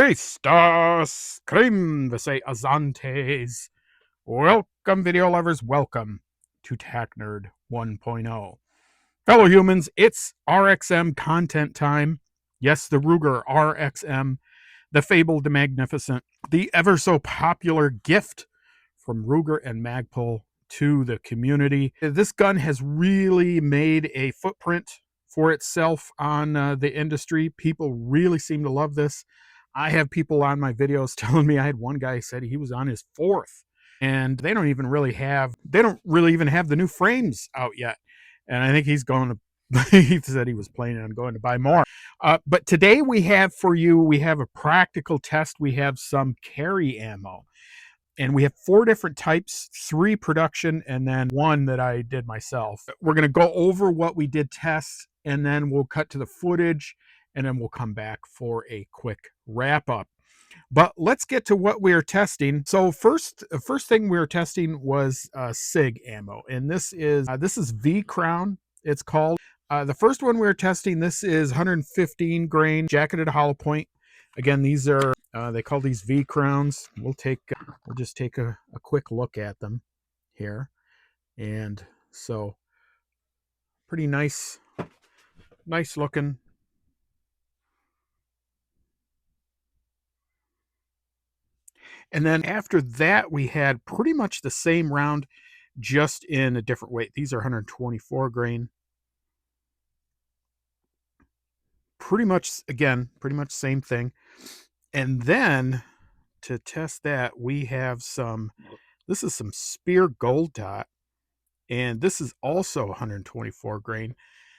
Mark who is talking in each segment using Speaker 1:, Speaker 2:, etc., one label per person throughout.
Speaker 1: Christos Krim Vese Azantes. Welcome, video lovers. Welcome to Tac Nerd 1.0. Fellow humans, it's RXM content time. Yes, the Ruger RXM, the fabled, the magnificent, the ever so popular gift from Ruger and Magpul to the community. This gun has really made a footprint for itself on the industry. People really seem to love this. I have people on my videos telling me, I had one guy said he was on his fourth, and they don't really even have the new frames out yet. And I think he's going to, he said he was planning on going to buy more. But today we have a practical test. We have some carry ammo. And we have 4 different types, 3 production, and then 1 that I did myself. We're going to go over what we did test, and then we'll cut to the footage, and then we'll come back for a quick wrap up. But let's get to what we are testing. So first thing we were testing was SIG ammo, and this is V-Crown, it's called. The first one we were testing, this is 115 grain jacketed hollow point. Again, these are they call these V-Crowns. We'll just take a quick look at them here, and so pretty nice looking. And then after that, we had pretty much the same round, just in a different weight. These are 124 grain. Pretty much same thing. And then to test that, we have this is some Speer Gold Dot, and this is also 124 grain.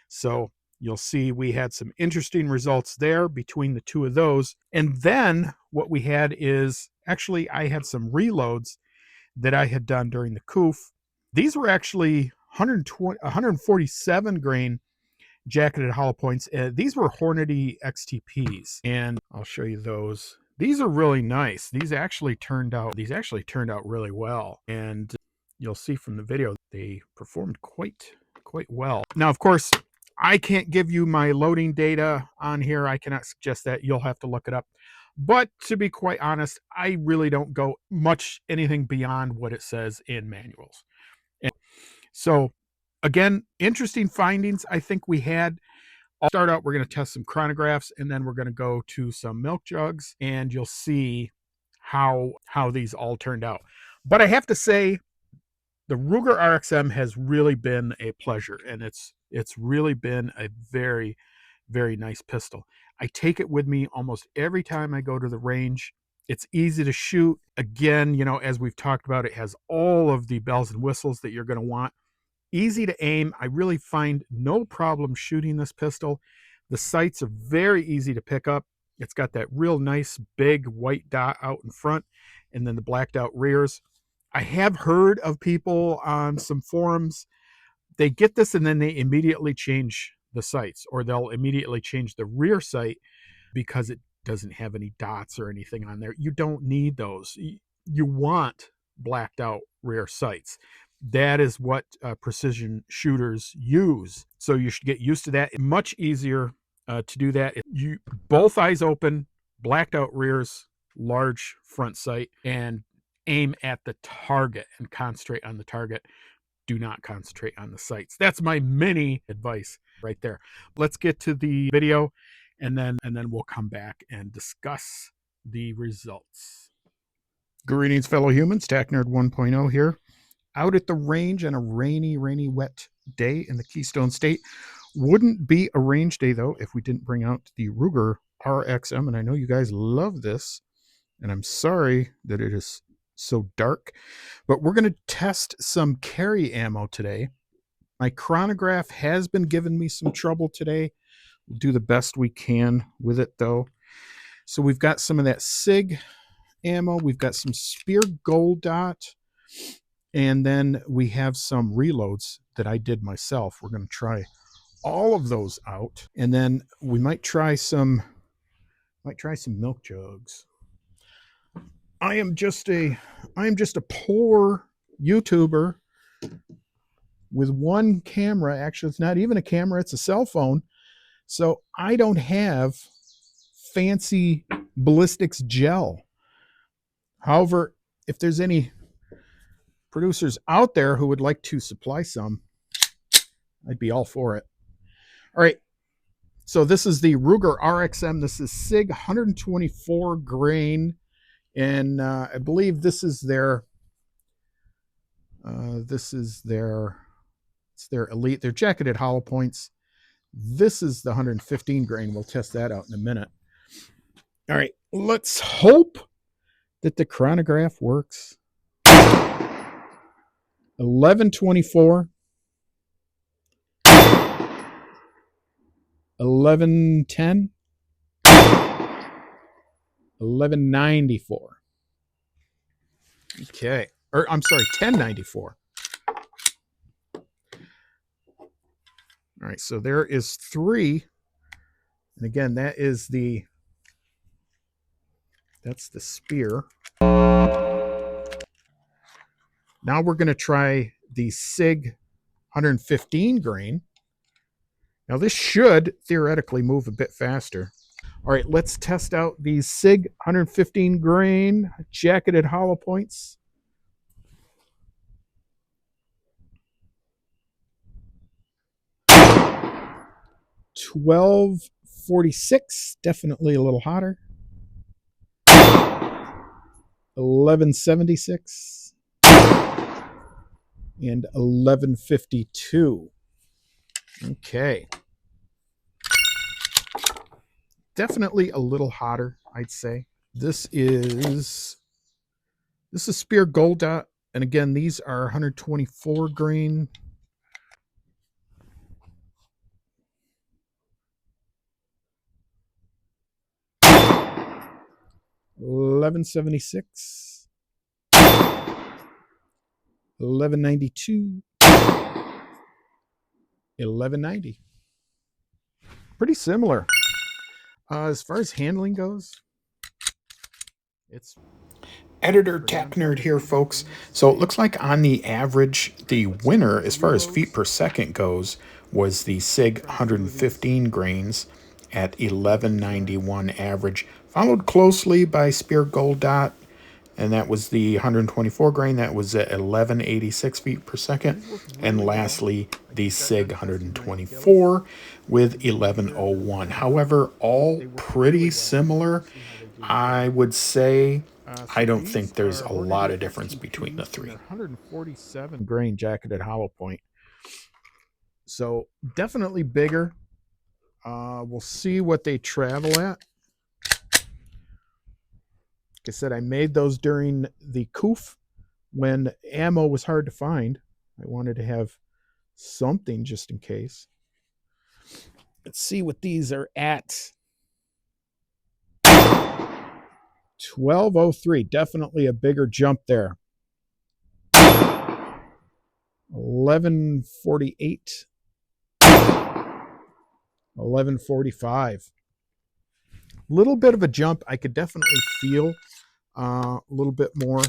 Speaker 1: So you'll see we had some interesting results there between the 2 of those. And then what we had is, actually, I had some reloads that I had done during the COOF. These were actually 147 grain jacketed hollow points. These were Hornady XTPs, and I'll show you those. These are really nice. These actually turned out really well, and you'll see from the video they performed quite well. Now, of course, I can't give you my loading data on here. I cannot suggest that. You'll have to look it up. But to be quite honest, I really don't go anything beyond what it says in manuals. And so again, interesting findings I think we had. I'll start out, we're going to test some chronographs, and then we're going to go to some milk jugs, and you'll see how these all turned out. But I have to say, the Ruger RXM has really been a pleasure, and it's really been a very, very nice pistol. I take it with me almost every time I go to the range. It's easy to shoot. Again, you know, as we've talked about, it has all of the bells and whistles that you're going to want. Easy to aim. I really find no problem shooting this pistol. The sights are very easy to pick up. It's got that real nice big white dot out in front, and then the blacked out rears. I have heard of people on some forums, they get this and then they immediately change the sights, or they'll immediately change the rear sight because it doesn't have any dots or anything on there. You don't need those. You want blacked out rear sights. That is what precision shooters use. So you should get used to that. Much easier to do that. You both eyes open, blacked out rears, large front sight, and aim at the target and concentrate on the target. Do not concentrate on the sights. That's my mini advice right there. Let's get to the video, and then we'll come back and discuss the results. Greetings, fellow humans. Tac Nerd 1.0 here. Out at the range on a rainy, wet day in the Keystone State. Wouldn't be a range day, though, if we didn't bring out the Ruger RXM, and I know you guys love this, and I'm sorry that it is so dark, but we're going to test some carry ammo today. My chronograph has been giving me some trouble today. We'll do the best we can with it, though. So we've got some of that SIG ammo. We've got some Speer Gold Dot. And then we have some reloads that I did myself. We're going to try all of those out. And then we might try some milk jugs. I am just a poor YouTuber with one camera. Actually, it's not even a camera, it's a cell phone. So I don't have fancy ballistics gel. However, if there's any producers out there who would like to supply some, I'd be all for it. All right. So this is the Ruger RXM. This is SIG 124 grain. And I believe this is their it's their elite, their jacketed hollow points. This is the 115 grain. We'll test that out in a minute. All right, let's hope that the chronograph works. 1124, 1110, 1194. Okay, or I'm sorry, 1094. All right, so there is 3, and again, that's the Speer. Now we're going to try the SIG 115 grain. Now this should theoretically move a bit faster. All right, let's test out these SIG 115 grain jacketed hollow points. $12.46, definitely a little hotter. $11.76 and $11.52. Okay. Definitely a little hotter, I'd say. This is Speer Gold Dot, and again, these are 124 grain. $11.76, $11.92, $11.90. Pretty similar. As far as handling goes, it's Editor Tech Nerd here, folks. So it looks like on the average, the winner as far as feet per second goes was the SIG 115 grains at 1191 average, followed closely by Speer Gold Dot, and that was the 124 grain. That was at 1186 feet per second. And lastly, the SIG 124 with 1101. However, all pretty similar. I would say I don't think there's a lot of difference between the 3. 147 grain jacketed hollow point. So definitely bigger. We'll see what they travel at. Like I said, I made those during the COOF when ammo was hard to find. I wanted to have something just in case. Let's see what these are at. 1203, definitely a bigger jump there. 1148, 1145. Little bit of a jump. I could definitely feel a little bit more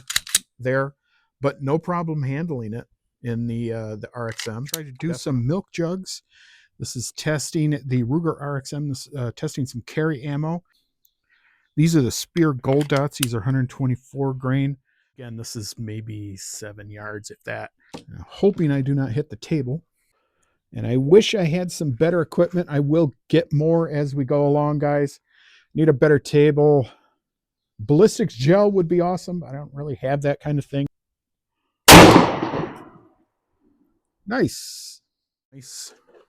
Speaker 1: there, but no problem handling it in the RXM. Try to do some milk jugs. This is testing the Ruger RXM. This testing some carry ammo. These are the Speer Gold Dots. These are 124 grain. Again, this is maybe 7 yards, if that. Hoping I do not hit the table. And I wish I had some better equipment. I will get more as we go along, guys. Need a better table. Ballistics gel would be awesome. I don't really have that kind of thing. Nice.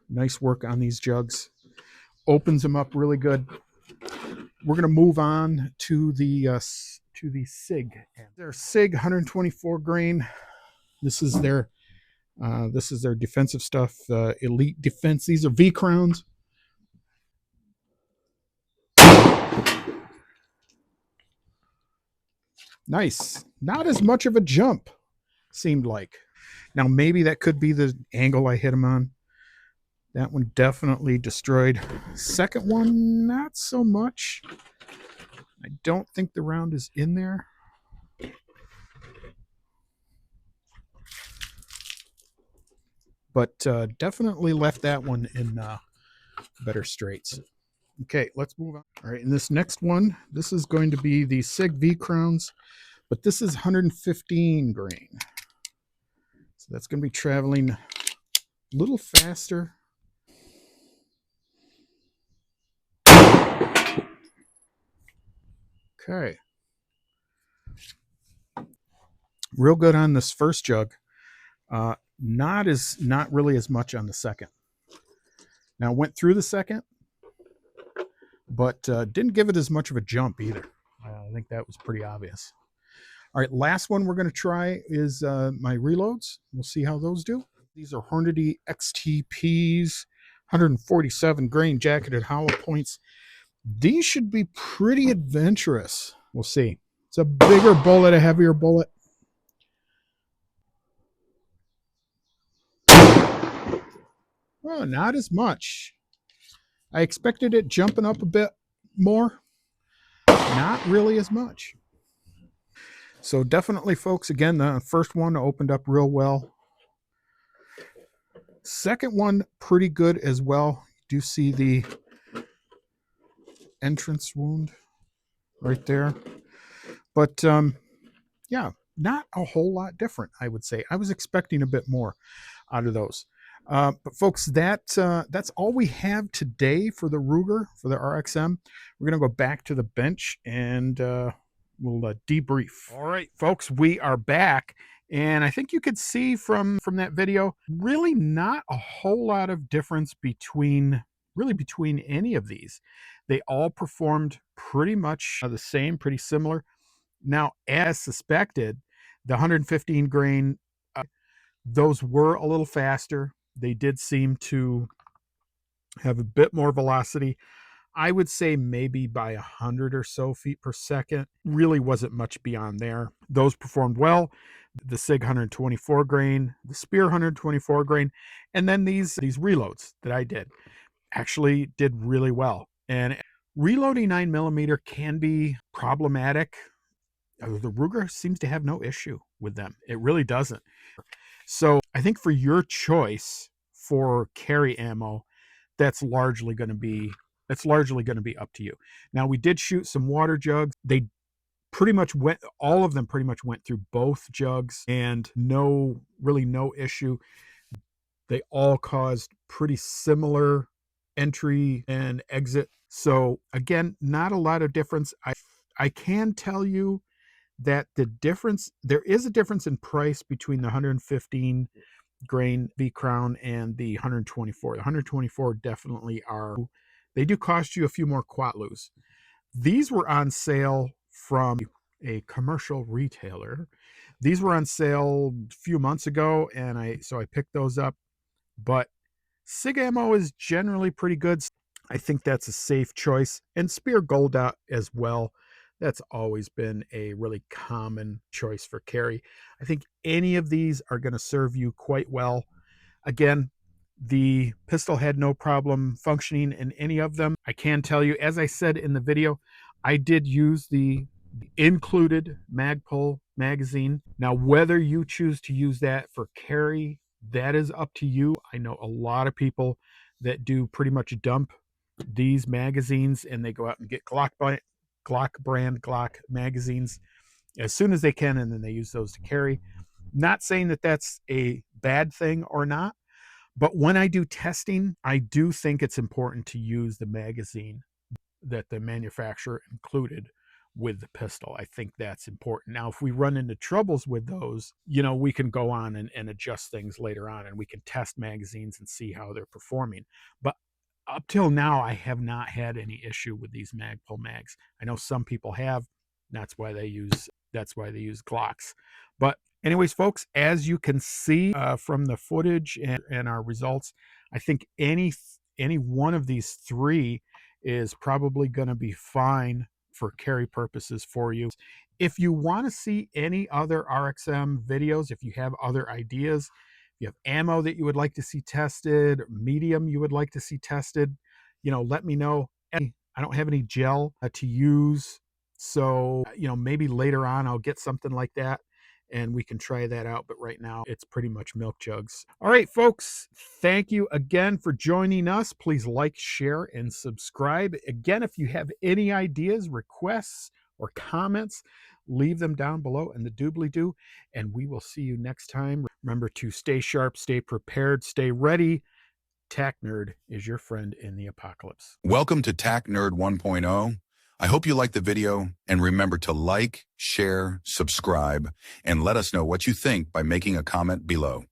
Speaker 1: Nice work on these jugs. Opens them up really good. We're going to move on to the SIG. Their SIG 124 grain. This is their defensive stuff. Elite Defense. These are V-Crowns. Nice. Not as much of a jump, seemed like. Now, maybe that could be the angle I hit him on. That one definitely destroyed. Second one, not so much. I don't think the round is in there. But definitely left that one in better straights. Okay, let's move on. All right, in this next one, this is going to be the SIG V-Crowns, but this is 115 grain. So that's going to be traveling a little faster. Okay. Real good on this first jug. Not really as much on the second. Now went through the second, but didn't give it as much of a jump either. I think that was pretty obvious. All right, last one we're going to try is my reloads. We'll see how those do. These are Hornady XTPs, 147 grain jacketed hollow points. These should be pretty adventurous. We'll see. It's a bigger bullet, a heavier bullet. Oh, not as much. I expected it jumping up a bit more. Not really as much. So definitely, folks, again, the first one opened up real well. Second one, pretty good as well. You do see the entrance wound right there. But yeah, not a whole lot different, I would say. I was expecting a bit more out of those. But folks, that's all we have today for the Ruger, for the RXM. We're going to go back to the bench and we'll debrief. All right, folks, we are back. And I think you could see from that video, really not a whole lot of difference between any of these. They all performed pretty much the same, pretty similar. Now, as suspected, the 115 grain, those were a little faster. They did seem to have a bit more velocity. I would say maybe by 100 or so feet per second. Really wasn't much beyond there. Those performed well. The SIG 124 grain, the Speer 124 grain, and then these reloads that I did actually did really well. And reloading 9mm can be problematic. The Ruger seems to have no issue with them. It really doesn't. So I think for your choice for carry ammo, that's largely going to be up to you. Now, we did shoot some water jugs. They pretty much went, all of them pretty much went through both jugs, and really no issue. They all caused pretty similar entry and exit. So again, not a lot of difference. I can tell you that there is a difference in price between the 115 grain V-Crown and the 124. The 124 definitely they do cost you a few more quatlus. These were on sale from a commercial retailer. These were on sale a few months ago, and I picked those up. But SIG ammo is generally pretty good. I think that's a safe choice. And Speer Gold Dot as well. That's always been a really common choice for carry. I think any of these are going to serve you quite well. Again, the pistol had no problem functioning in any of them. I can tell you, as I said in the video, I did use the included Magpul magazine. Now, whether you choose to use that for carry, that is up to you. I know a lot of people that do pretty much dump these magazines and they go out and get Glock brand Glock magazines as soon as they can, and then they use those to carry. Not saying that that's a bad thing or not, but when I do testing, I do think it's important to use the magazine that the manufacturer included with the pistol. I think that's important. Now, if we run into troubles with those, we can go on and adjust things later on, and we can test magazines and see how they're performing. But up till now, I have not had any issue with these Magpul mags. I know some people have. That's why they use Glocks. But anyways, folks, as you can see from the footage and our results, I think any one of these three is probably going to be fine for carry purposes for you. If you want to see any other RXM videos, if you have other ideas, if you have ammo that you would like to see tested, medium you would like to see tested, let me know. I don't have any gel to use, so maybe later on I'll get something like that and we can try that out. But right now it's pretty much milk jugs. All right, folks, thank you again for joining us. Please like, share, and subscribe. Again, if you have any ideas, requests, or comments, leave them down below in the doobly-doo, and we will see you next time. Remember to stay sharp, stay prepared, stay ready. Tack Nerd is your friend in the apocalypse.
Speaker 2: Welcome to Tack Nerd 1.0. I hope you liked the video, and remember to like, share, subscribe, and let us know what you think by making a comment below.